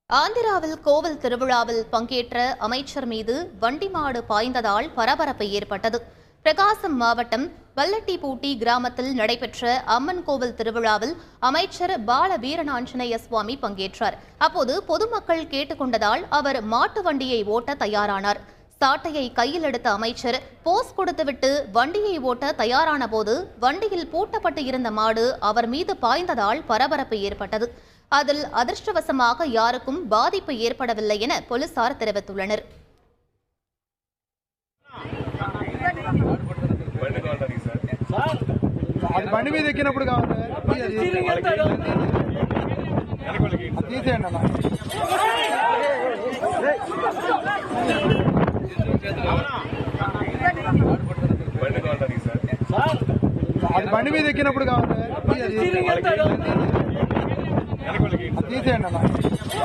ஆந்திராவில் கோவில் திருவிழாவில் பங்கேற்ற அமைச்சர் மீது வண்டி மாடு பாய்ந்ததால் பரபரப்பு ஏற்பட்டது. பிரகாசம் மாவட்டம் வல்லட்டிப்பூட்டி கிராமத்தில் நடைபெற்ற அம்மன் கோவில் திருவிழாவில் அமைச்சர் பால வீரநாஞ்சனைய சுவாமி பங்கேற்றார். அப்போது பொதுமக்கள் கேட்டுக்கொண்டதால் அவர் மாட்டு வண்டியை ஓட்ட தயாரானார். சாட்டையை கையில் எடுத்த அமைச்சர் போஸ் கொடுத்துவிட்டு வண்டியை ஓட்ட தயாரான போது வண்டியில் பூட்டப்பட்டு இருந்த மாடு அவர் மீது பாய்ந்ததால் பரபரப்பு ஏற்பட்டது. அதில் அதிர்ஷ்டவசமாக யாருக்கும் பாதிப்பு ஏற்படவில்லை என போலீசார் தெரிவித்துள்ளனர். బండి మీద ఎక్కినప్పుడు కావాలి.